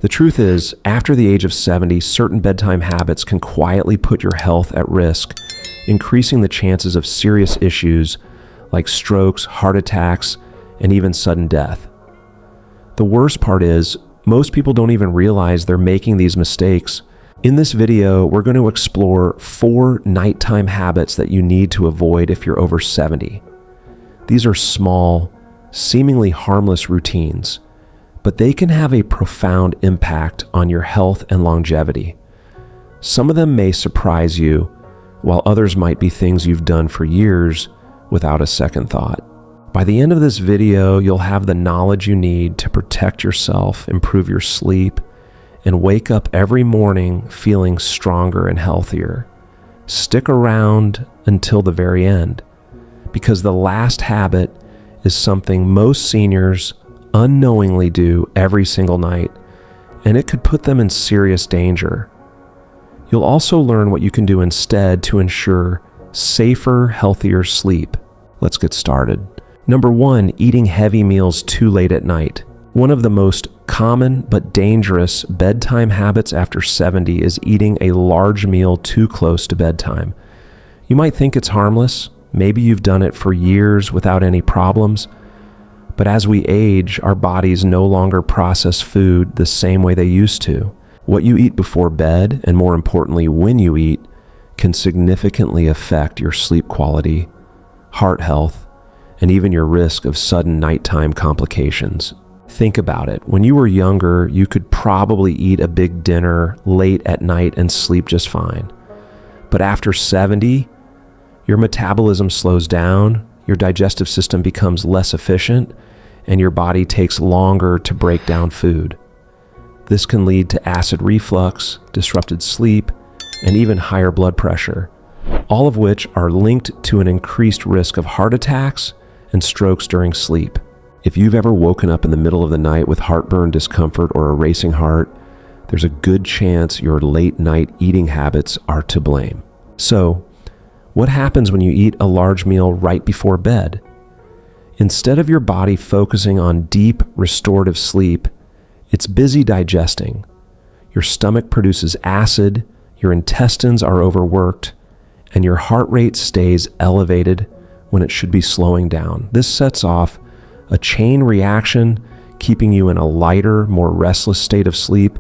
The truth is, after the age of 70, certain bedtime habits can quietly put your health at risk, increasing the chances of serious issues like strokes, heart attacks, and even sudden death. The worst part is, most people don't even realize they're making these mistakes. In this video, we're going to explore 4 nighttime habits that you need to avoid if you're over 70. These are small, seemingly harmless routines, but they can have a profound impact on your health and longevity. Some of them may surprise you, while others might be things you've done for years without a second thought. By the end of this video, you'll have the knowledge you need to protect yourself, improve your sleep, and wake up every morning feeling stronger and healthier. Stick around until the very end, because the last habit is something most seniors unknowingly do every single night, and it could put them in serious danger. You'll also learn what you can do instead to ensure safer, healthier sleep. Let's get started. Number 1, eating heavy meals too late at night. One of the most common but dangerous bedtime habits after 70 is eating a large meal too close to bedtime. You might think it's harmless. Maybe you've done it for years without any problems. But as we age, our bodies no longer process food the same way they used to. What you eat before bed, and more importantly, when you eat, can significantly affect your sleep quality, heart health, and even your risk of sudden nighttime complications. Think about it. When you were younger, you could probably eat a big dinner late at night and sleep just fine. But after 70, your metabolism slows down, your digestive system becomes less efficient, and your body takes longer to break down food. This can lead to acid reflux, disrupted sleep, and even higher blood pressure, all of which are linked to an increased risk of heart attacks and strokes during sleep. If you've ever woken up in the middle of the night with heartburn, discomfort, or a racing heart, there's a good chance your late night eating habits are to blame. So, what happens when you eat a large meal right before bed? Instead of your body focusing on deep, restorative sleep, it's busy digesting. Your stomach produces acid, your intestines are overworked, and your heart rate stays elevated when it should be slowing down. This sets off a chain reaction, keeping you in a lighter, more restless state of sleep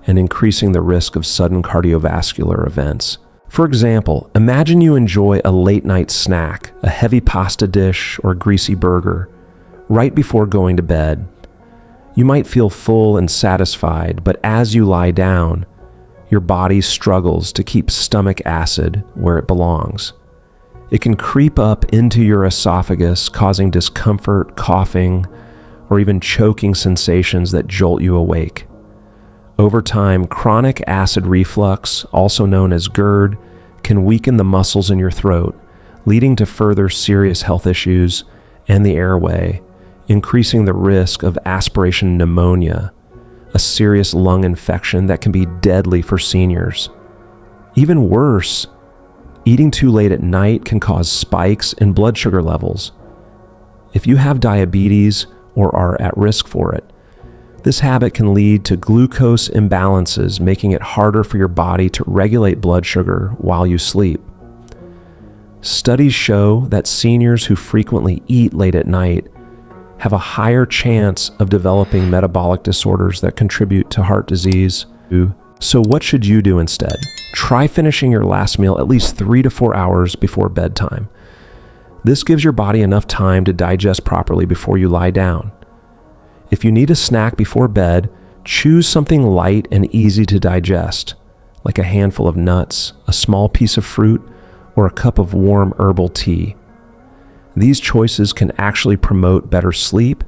and increasing the risk of sudden cardiovascular events. For example, imagine you enjoy a late night snack, a heavy pasta dish or greasy burger, right before going to bed. You might feel full and satisfied, but as you lie down, your body struggles to keep stomach acid where it belongs. It can creep up into your esophagus, causing discomfort, coughing, or even choking sensations that jolt you awake. Over time, chronic acid reflux, also known as GERD, can weaken the muscles in your throat, leading to further serious health issues and the airway, increasing the risk of aspiration pneumonia, a serious lung infection that can be deadly for seniors. Even worse, eating too late at night can cause spikes in blood sugar levels. If you have diabetes or are at risk for it, this habit can lead to glucose imbalances, making it harder for your body to regulate blood sugar while you sleep. Studies show that seniors who frequently eat late at night have a higher chance of developing metabolic disorders that contribute to heart disease. So what should you do instead? Try finishing your last meal at least 3 to 4 hours before bedtime. This gives your body enough time to digest properly before you lie down. If you need a snack before bed, choose something light and easy to digest, like a handful of nuts, a small piece of fruit, or a cup of warm herbal tea. These choices can actually promote better sleep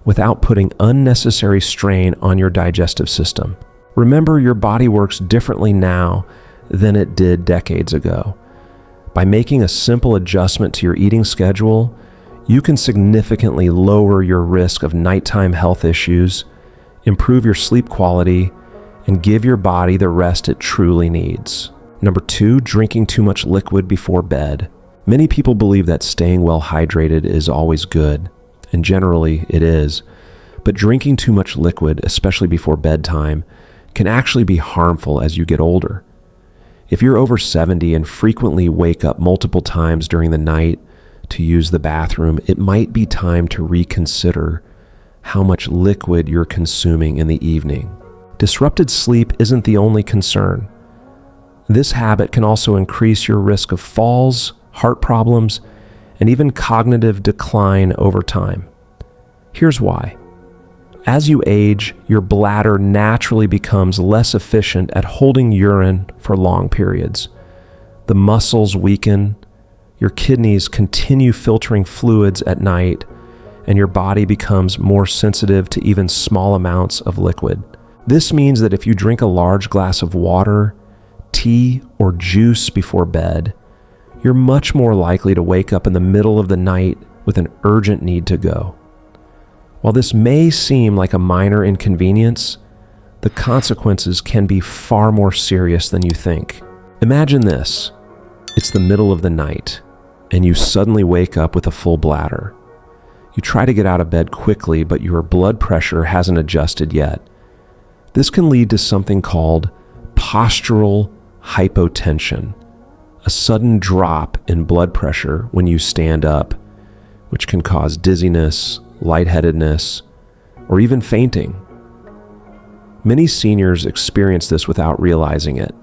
without putting unnecessary strain on your digestive system. Remember, your body works differently now than it did decades ago. By making a simple adjustment to your eating schedule, you can significantly lower your risk of nighttime health issues, improve your sleep quality, and give your body the rest it truly needs. Number 2, drinking too much liquid before bed. Many people believe that staying well hydrated is always good, and generally it is. But drinking too much liquid, especially before bedtime, can actually be harmful as you get older. If you're over 70 and frequently wake up multiple times during the night to use the bathroom, it might be time to reconsider how much liquid you're consuming in the evening. Disrupted sleep isn't the only concern. This habit can also increase your risk of falls, heart problems, and even cognitive decline over time. Here's why. As you age, your bladder naturally becomes less efficient at holding urine for long periods. The muscles weaken, your kidneys continue filtering fluids at night, and your body becomes more sensitive to even small amounts of liquid. This means that if you drink a large glass of water, tea, or juice before bed, you're much more likely to wake up in the middle of the night with an urgent need to go. While this may seem like a minor inconvenience, the consequences can be far more serious than you think. Imagine this. It's the middle of the night, and you suddenly wake up with a full bladder. You try to get out of bed quickly, but your blood pressure hasn't adjusted yet. This can lead to something called postural hypotension, a sudden drop in blood pressure when you stand up, which can cause dizziness, lightheadedness, or even fainting. Many seniors experience this without realizing it,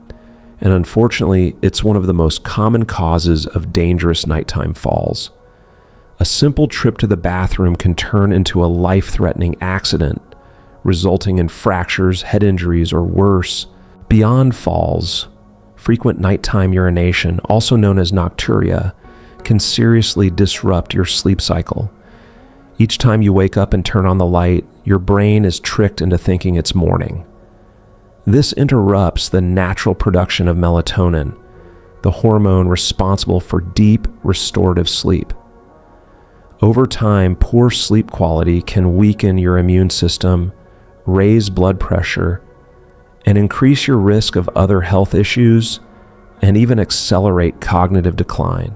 and unfortunately, it's one of the most common causes of dangerous nighttime falls. A simple trip to the bathroom can turn into a life-threatening accident, resulting in fractures, head injuries, or worse. Beyond falls, frequent nighttime urination, also known as nocturia, can seriously disrupt your sleep cycle. Each time you wake up and turn on the light, your brain is tricked into thinking it's morning. This interrupts the natural production of melatonin, the hormone responsible for deep, restorative sleep. Over time, poor sleep quality can weaken your immune system, raise blood pressure, and increase your risk of other health issues, and even accelerate cognitive decline.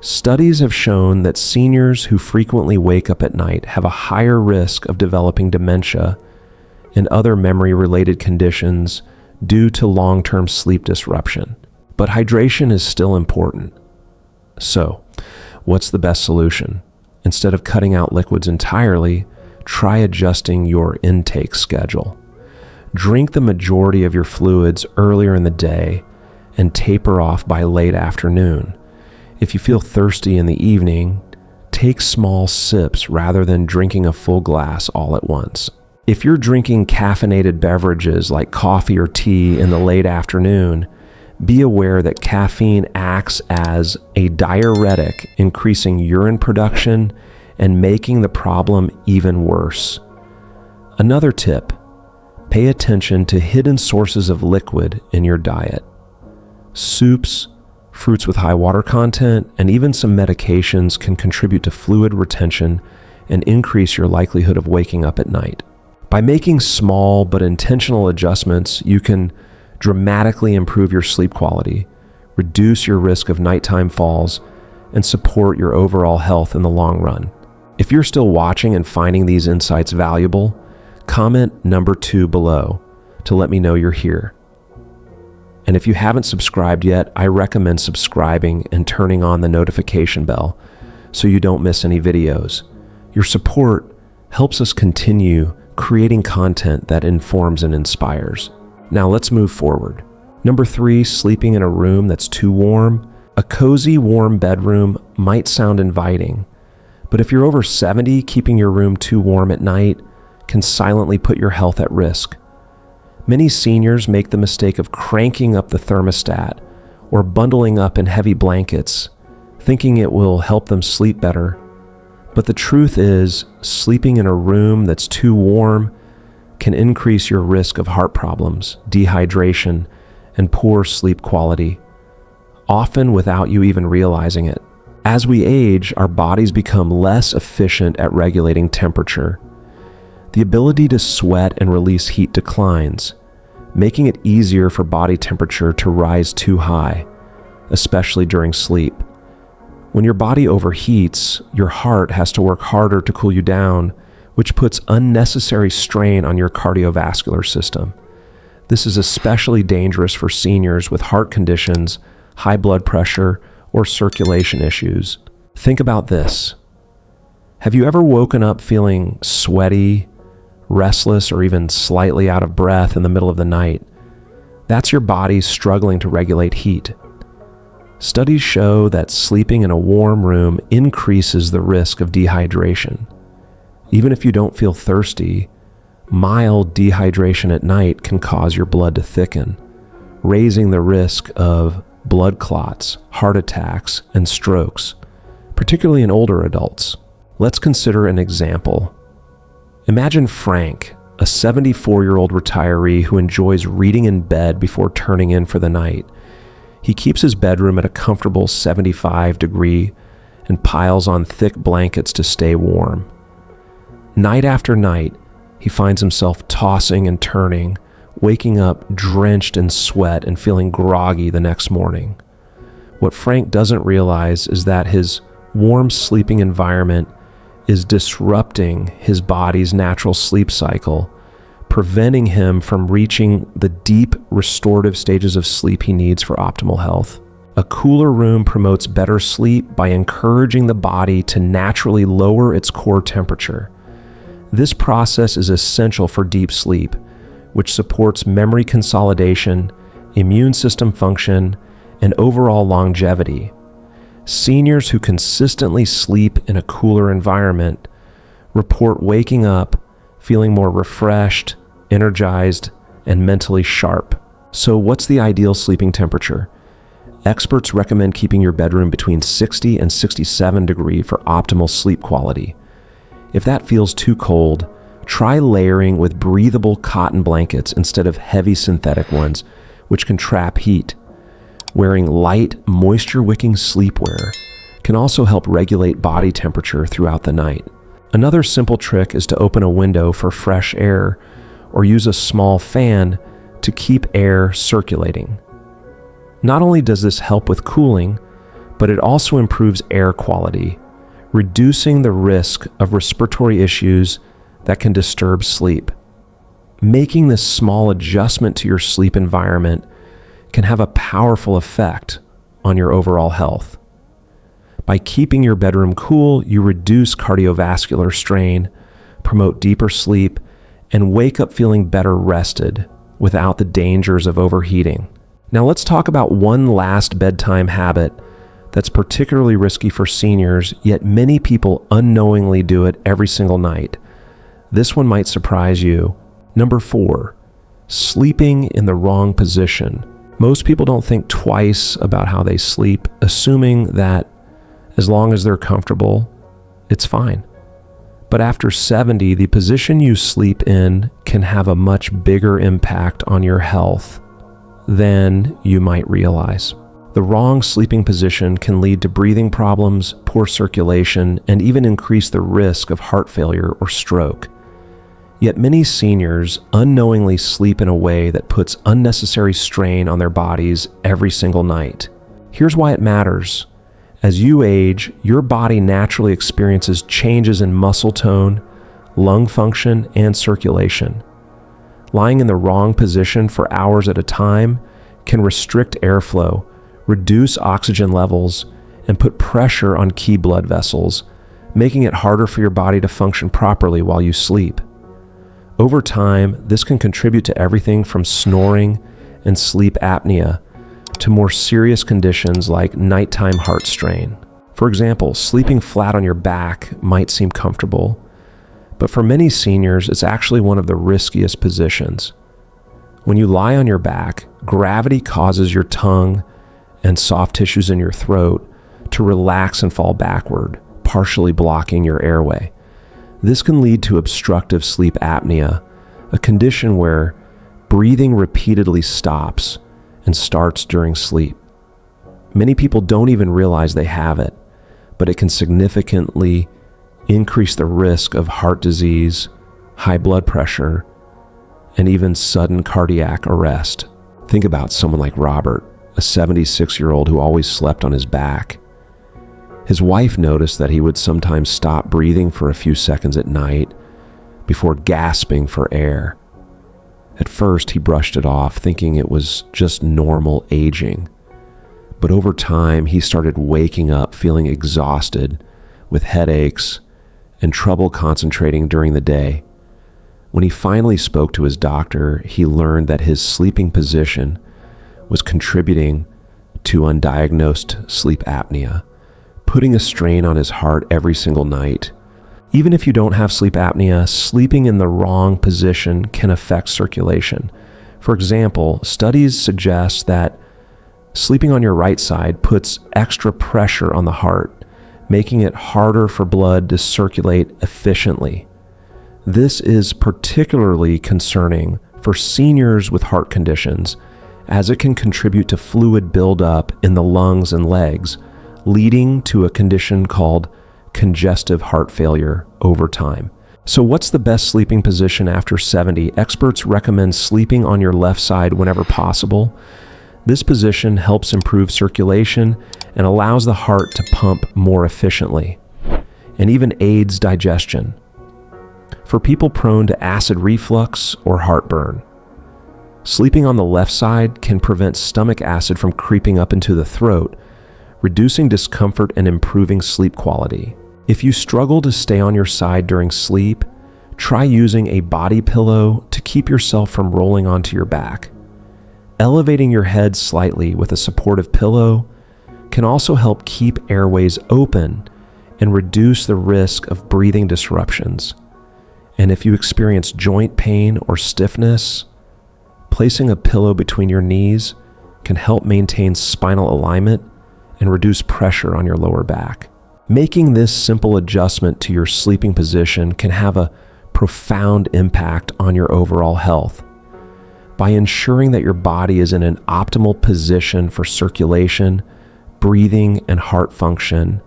Studies have shown that seniors who frequently wake up at night have a higher risk of developing dementia and other memory-related conditions due to long-term sleep disruption. But hydration is still important. So, what's the best solution? Instead of cutting out liquids entirely, try adjusting your intake schedule. Drink the majority of your fluids earlier in the day and taper off by late afternoon. If you feel thirsty in the evening, take small sips rather than drinking a full glass all at once. If you're drinking caffeinated beverages like coffee or tea in the late afternoon, be aware that caffeine acts as a diuretic, increasing urine production and making the problem even worse. Another tip, pay attention to hidden sources of liquid in your diet. Soups, fruits with high water content, and even some medications can contribute to fluid retention and increase your likelihood of waking up at night. By making small but intentional adjustments, you can dramatically improve your sleep quality, reduce your risk of nighttime falls, and support your overall health in the long run. If you're still watching and finding these insights valuable, comment number 2 below to let me know you're here. And if you haven't subscribed yet, I recommend subscribing and turning on the notification bell so you don't miss any videos. Your support helps us continue creating content that informs and inspires. Now let's move forward. Number 3, sleeping in a room that's too warm. A cozy, warm bedroom might sound inviting, but if you're over 70, keeping your room too warm at night can silently put your health at risk. Many seniors make the mistake of cranking up the thermostat or bundling up in heavy blankets, thinking it will help them sleep better. But the truth is, sleeping in a room that's too warm can increase your risk of heart problems, dehydration, and poor sleep quality, often without you even realizing it. As we age, our bodies become less efficient at regulating temperature. The ability to sweat and release heat declines, making it easier for body temperature to rise too high, especially during sleep. When your body overheats, your heart has to work harder to cool you down, which puts unnecessary strain on your cardiovascular system. This is especially dangerous for seniors with heart conditions, high blood pressure, or circulation issues. Think about this. Have you ever woken up feeling sweaty, restless, or even slightly out of breath in the middle of the night? That's your body struggling to regulate heat. Studies show that sleeping in a warm room increases the risk of dehydration. Even if you don't feel thirsty, mild dehydration at night can cause your blood to thicken, raising the risk of blood clots, heart attacks, and strokes, particularly in older adults. Let's consider an example. Imagine Frank, a 74-year-old retiree who enjoys reading in bed before turning in for the night. He keeps his bedroom at a comfortable 75-degree and piles on thick blankets to stay warm. Night after night, he finds himself tossing and turning, waking up drenched in sweat and feeling groggy the next morning. What Frank doesn't realize is that his warm sleeping environment is disrupting his body's natural sleep cycle, preventing him from reaching the deep restorative stages of sleep he needs for optimal health. A cooler room promotes better sleep by encouraging the body to naturally lower its core temperature. This process is essential for deep sleep, which supports memory consolidation, immune system function, and overall longevity. Seniors who consistently sleep in a cooler environment report waking up feeling more refreshed, energized, and mentally sharp. So what's the ideal sleeping temperature? Experts recommend keeping your bedroom between 60 and 67 degrees for optimal sleep quality. If that feels too cold, try layering with breathable cotton blankets instead of heavy synthetic ones, which can trap heat. Wearing light, moisture-wicking sleepwear can also help regulate body temperature throughout the night. Another simple trick is to open a window for fresh air or use a small fan to keep air circulating. Not only does this help with cooling, but it also improves air quality, reducing the risk of respiratory issues that can disturb sleep. Making this small adjustment to your sleep environment can have a powerful effect on your overall health. By keeping your bedroom cool, you reduce cardiovascular strain, promote deeper sleep, and wake up feeling better rested without the dangers of overheating. Now let's talk about one last bedtime habit that's particularly risky for seniors, yet many people unknowingly do it every single night. This one might surprise you. Number 4, sleeping in the wrong position. Most people don't think twice about how they sleep, assuming that as long as they're comfortable, it's fine. But after 70, the position you sleep in can have a much bigger impact on your health than you might realize. The wrong sleeping position can lead to breathing problems, poor circulation, and even increase the risk of heart failure or stroke. Yet many seniors unknowingly sleep in a way that puts unnecessary strain on their bodies every single night. Here's why it matters. As you age, your body naturally experiences changes in muscle tone, lung function, and circulation. Lying in the wrong position for hours at a time can restrict airflow, reduce oxygen levels, and put pressure on key blood vessels, making it harder for your body to function properly while you sleep. Over time, this can contribute to everything from snoring and sleep apnea to more serious conditions like nighttime heart strain. For example, sleeping flat on your back might seem comfortable, but for many seniors, it's actually one of the riskiest positions. When you lie on your back, gravity causes your tongue and soft tissues in your throat to relax and fall backward, partially blocking your airway. This can lead to obstructive sleep apnea, a condition where breathing repeatedly stops and starts during sleep. Many people don't even realize they have it, but it can significantly increase the risk of heart disease, high blood pressure, and even sudden cardiac arrest. Think about someone like Robert, a 76-year-old who always slept on his back. His wife noticed that he would sometimes stop breathing for a few seconds at night, before gasping for air. At first, he brushed it off, thinking it was just normal aging. But over time, he started waking up feeling exhausted, with headaches and trouble concentrating during the day. When he finally spoke to his doctor, he learned that his sleeping position was contributing to undiagnosed sleep apnea, putting a strain on his heart every single night. Even if you don't have sleep apnea, sleeping in the wrong position can affect circulation. For example, studies suggest that sleeping on your right side puts extra pressure on the heart, making it harder for blood to circulate efficiently. This is particularly concerning for seniors with heart conditions, as it can contribute to fluid buildup in the lungs and legs, leading to a condition called congestive heart failure over time. So what's the best sleeping position after 70? Experts recommend sleeping on your left side whenever possible. This position helps improve circulation and allows the heart to pump more efficiently, and even aids digestion. For people prone to acid reflux or heartburn, sleeping on the left side can prevent stomach acid from creeping up into the throat, reducing discomfort and improving sleep quality. If you struggle to stay on your side during sleep, try using a body pillow to keep yourself from rolling onto your back. Elevating your head slightly with a supportive pillow can also help keep airways open and reduce the risk of breathing disruptions. And if you experience joint pain or stiffness, placing a pillow between your knees can help maintain spinal alignment and reduce pressure on your lower back. Making this simple adjustment to your sleeping position can have a profound impact on your overall health. By ensuring that your body is in an optimal position for circulation, breathing, and heart function,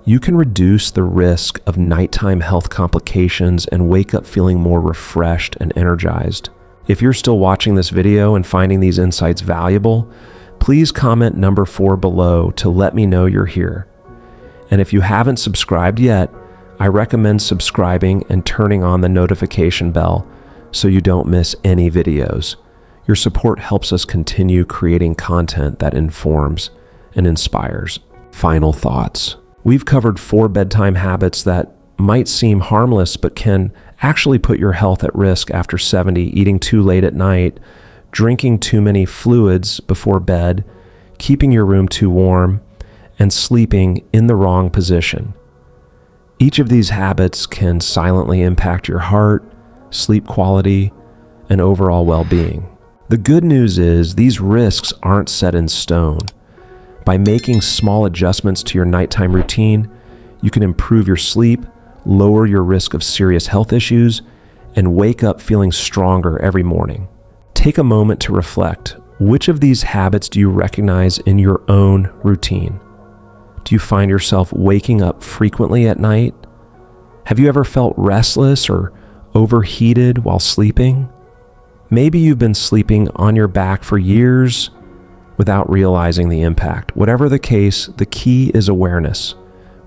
you can reduce the risk of nighttime health complications and wake up feeling more refreshed and energized. If you're still watching this video and finding these insights valuable, please comment number 4 below to let me know you're here. And if you haven't subscribed yet, I recommend subscribing and turning on the notification bell so you don't miss any videos. Your support helps us continue creating content that informs and inspires. Final thoughts. We've covered 4 bedtime habits that might seem harmless but can actually put your health at risk after 70: eating too late at night, drinking too many fluids before bed, keeping your room too warm, and sleeping in the wrong position. Each of these habits can silently impact your heart, sleep quality, and overall well-being. The good news is these risks aren't set in stone. By making small adjustments to your nighttime routine, you can improve your sleep, lower your risk of serious health issues, and wake up feeling stronger every morning. Take a moment to reflect. Which of these habits do you recognize in your own routine? Do you find yourself waking up frequently at night? Have you ever felt restless or overheated while sleeping? Maybe you've been sleeping on your back for years without realizing the impact. Whatever the case, the key is awareness.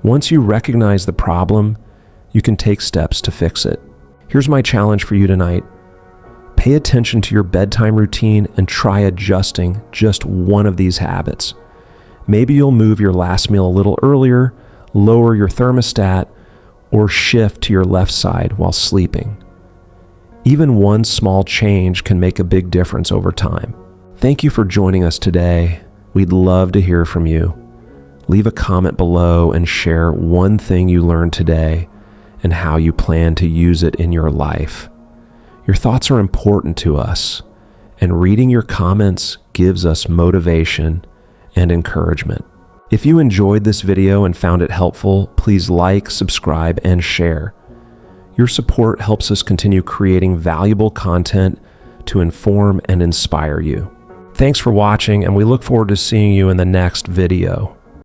Once you recognize the problem, you can take steps to fix it. Here's my challenge for you tonight. Pay attention to your bedtime routine and try adjusting just one of these habits. Maybe you'll move your last meal a little earlier, lower your thermostat, or shift to your left side while sleeping. Even one small change can make a big difference over time. Thank you for joining us today. We'd love to hear from you. Leave a comment below and share one thing you learned today and how you plan to use it in your life. Your thoughts are important to us, and reading your comments gives us motivation and encouragement. If you enjoyed this video and found it helpful, please like, subscribe, and share. Your support helps us continue creating valuable content to inform and inspire you. Thanks for watching, and we look forward to seeing you in the next video.